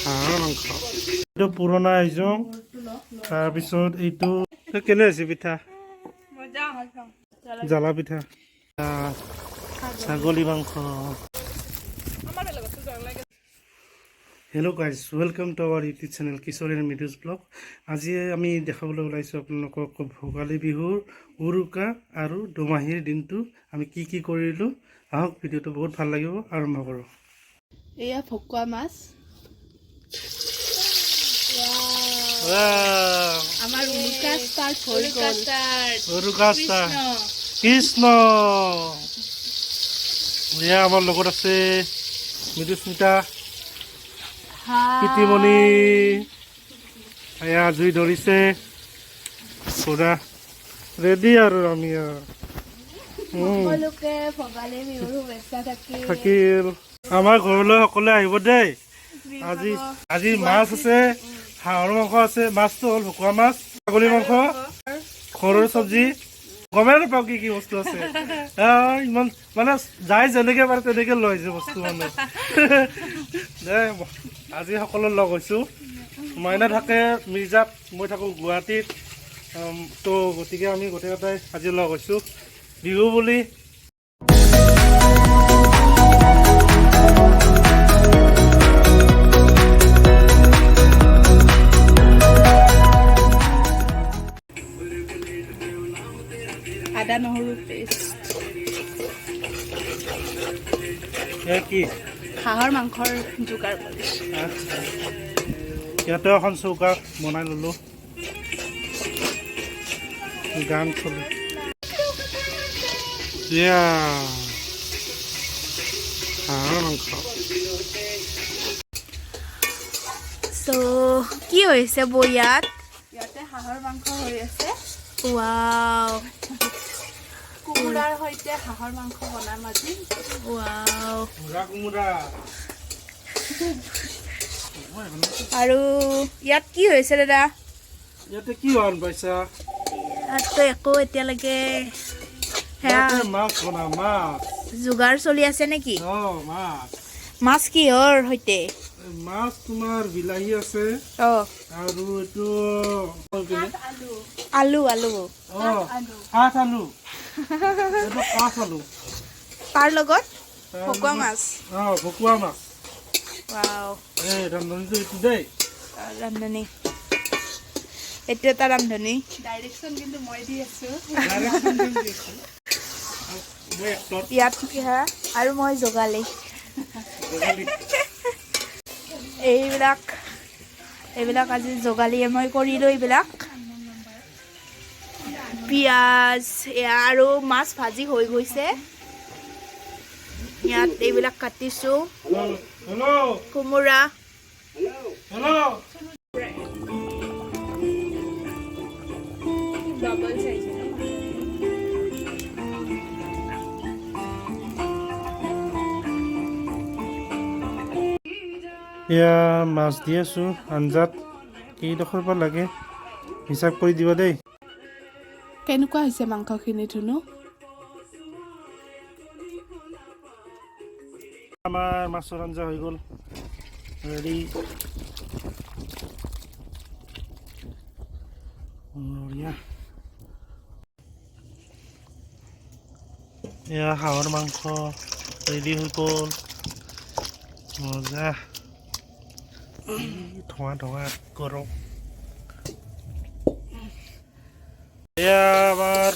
হাঁহৰ মাংস এইটো পুৰণা আইজং তাৰপিছত এইটো কেনে আছে পিঠা জ্বালা পিঠা ছাগলী মাংস hello' guys welcome to our YouTube channel Kishor and Mridu's vlog আজি আমি দেখাবলৈ ওলাইছোঁ আপোনালোকক ভোগালী বিহুৰ উৰুকা আৰু দুমাহীৰ দিনটো আমি কি কৰিলোঁ আহক ভিডিঅ'টো বহুত ভাল লাগিব আৰম্ভ কৰোঁ এয়া ভকুৱা মাছ আমাৰ উৰুকা ষ্টাৰ্ট হৈ গ'ল উৰুকা ষ্টাৰ্ট কৃষ্ণ এয়া আমাৰ লগত আছে মৃদুস্মিতা পিতিমণি এয়া জুই ধৰিছে পুৰা ৰেডি আৰু আমি সকলোকে ভোগালী বিহুৰ শুভেচ্ছা থাকিল আমাৰ ঘৰলৈ সকলোৱে আহিব দেই আজি মাছ আছে হাঁহৰ মাংস আছে মাছটো হ'ল ভকুৱা মাছ ছাগলী মাংস ঘৰৰ চব্জি গমেই নাপাওঁ কি বস্তু আছে ইমান মানে যাই যেনেকে পাৰে তেনেকে লৈ আহিছে বস্তু মানে দে আজি সকলো লগ হৈছোঁ মাইনা থাকে মিৰ্জাত মই থাকোঁ গুৱাহাটীত তো গতিকে আমি গোটেইকেইটাই আজি লগ হৈছোঁ বিহু বুলি আদা নহৰু পেষ্ট কি হাঁহৰ মাংসৰ যোগাৰ কৰিছোঁ ইয়াতে এখন চৌকা বনাই ল'লোঁ গান চলি হাঁহৰ মাংস কি হৈছে বৈয়াত ইয়াতে হাঁহৰ মাংস হৈ আছে ৱাও কোমোৰাৰ সৈতে হাঁহৰ মাংস বনাম আজি ৱাও আৰু ইয়াত কি হৈছে দাদা ইয়াতে কি হোৱা পাইছা ইয়াততো একো এতিয়ালৈকে মাছ বনাম মাছ যোগাৰ চলি আছে নেকি মাছ মাছ কিহৰ সৈতে মাছ তোমাৰ বিলাহী আছে আৰু এইটো আলু কাঠ আলু এইটো কাঠ আলু তাৰ লগত ভকুৱা মাছ ভকুৱা মাছ ৱাও এই ৰান্ধনীটো এইটো দেই ৰান্ধনী এইটো এটা ৰান্ধনী ডাইৰেকশ্যন কিন্তু মই দি আছোঁ ইয়াত আৰু মই যোগালী এইবিলাক আজি যোগালীয়ে মই কৰিলোঁ এইবিলাক পিঁয়াজ আৰু মাছ ভাজি হৈ গৈছে ইয়াত এইবিলাক কাটিছোঁ কোমোৰা এয়া মাছ দি আছোঁ আঞ্জাত কেইডোখৰ পৰা লাগে হিচাপ কৰি দিব দেই কেনেকুৱা হৈছে মাংসখিনি ধুনু আমাৰ মাছৰ আঞ্জা হৈ গ'ল ৰেডি এয়া হাঁহৰ মাংস ৰেডি হৈ গ'ল মজা ধোঁৱা গৰম এয়া আমাৰ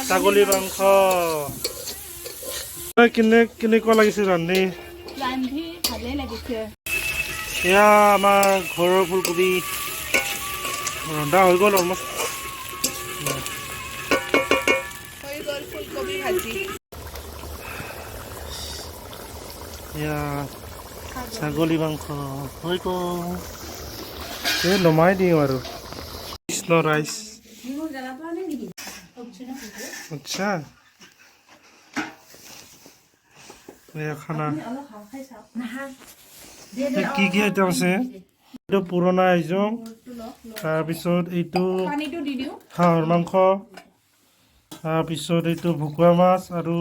ছাগলী মাংস কেনেকুৱা লাগিছে ৰান্ধি ভালেই লাগিছে এয়া আমাৰ ঘৰৰ ফুলকবি ৰন্ধা হৈ গ'ল অলমষ্ট ফুলকবি ভাজি এয়া ছাগলী মাংস হৈ গ'ল এই নমাই দিওঁ আৰু কৃষ্ণ ৰাইচ আচ্ছা খানা কি আইটেম আছে এইটো পুৰণা আইজং তাৰপিছত এইটো হাঁহৰ মাংস তাৰপিছত এইটো ভকুৱা মাছ আৰু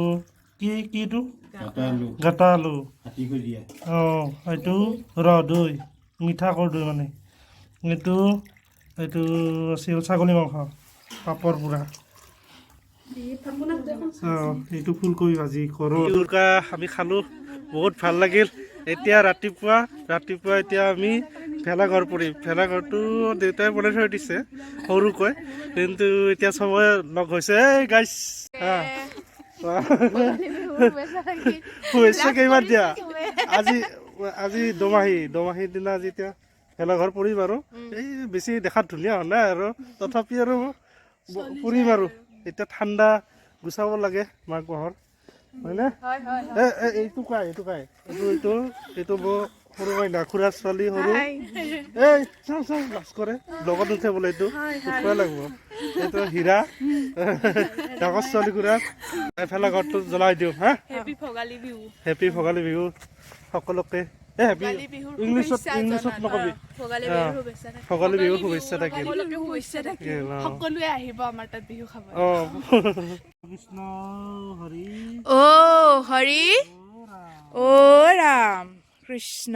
কিটো গাটা আলু এইটো ৰহ দৈ মিঠা কৰ্দৈ মানে এইটো এইটো আছিল ছাগলী মাংস পাপৰ পুৰা এইটো ফুলকবি ভাজি কৰোঁ উৰুকা আমি খালোঁ বহুত ভাল লাগিল এতিয়া ৰাতিপুৱা এতিয়া আমি ভেলাঘৰ পৰিম ভেলাঘৰটো দেউতাই বনাই থৈ দিছে সৰুকৈ কিন্তু এতিয়া চবৰে লগ হৈছে এই গাইছ শুভেচ্ছা কেইবাৰ দিয়া আজি দমাহীৰ দিনা আজি এতিয়া ভেলাঘৰ পৰিম আৰু এই বেছি দেখাত ধুনীয়া হোৱা নাই আৰু তথাপি আৰু পৰিম আৰু এতিয়া ঠাণ্ডা গুচাব লাগে মাঘ মাহৰ হয়নে এইটো সৰু মাইনা খুৰা ছোৱালী সৰু এই চাওঁ লাজ কৰে লগত উঠে বোলে এইটো উঠবই লাগিব এইটো হীৰা ডাঙৰ ছোৱালী খুৰা এফালে ঘৰটো জ্বলাই দিওঁ হা হেপী ভোগালী বিহু সকলোকে ইংলিছত নকবি ভোগালী বিহুৰ শুভেচ্ছা থাকিল সকলোৱে আহিব আমাৰ তাত বিহু খাব কৃষ্ণ হৰি হৰি ও ৰাম কৃষ্ণ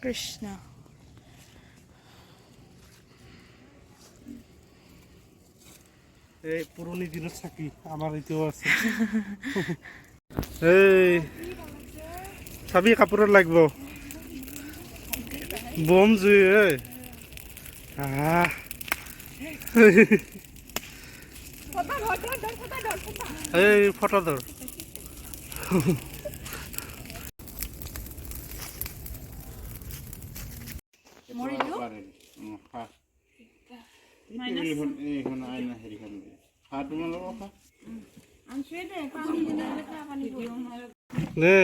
কৃষ্ণ এই পুৰণি দিনত চাকি আমাৰ এতিয়াও আছে এই চাবি কাপোৰত লাগিব বম জুই এই ফটো ধৰ দে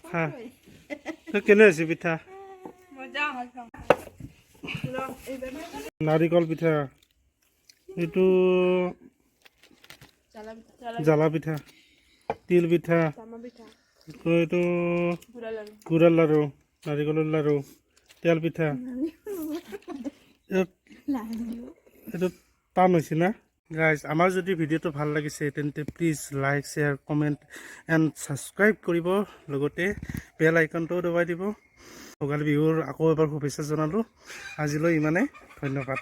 খা কেনে হৈছে পিঠা নাৰিকল পিঠা এইটো জ্বালা পিঠা তিল পিঠা এইটো গুড়াৰ লাৰু নাৰিকলৰ লাৰু তেল পিঠা এইটো টান হৈছে না গাইজ আমাৰ যদি ভিডিঅ'টো ভাল লাগিছে তেন্তে please like share comment and subscribe কৰিব লগতে বেল আইকনটোও দবাই দিব ভোগালী বিহুৰ আকৌ এবাৰ শুভেচ্ছা জনালোঁ আজিলৈ ইমানেই ধন্যবাদ।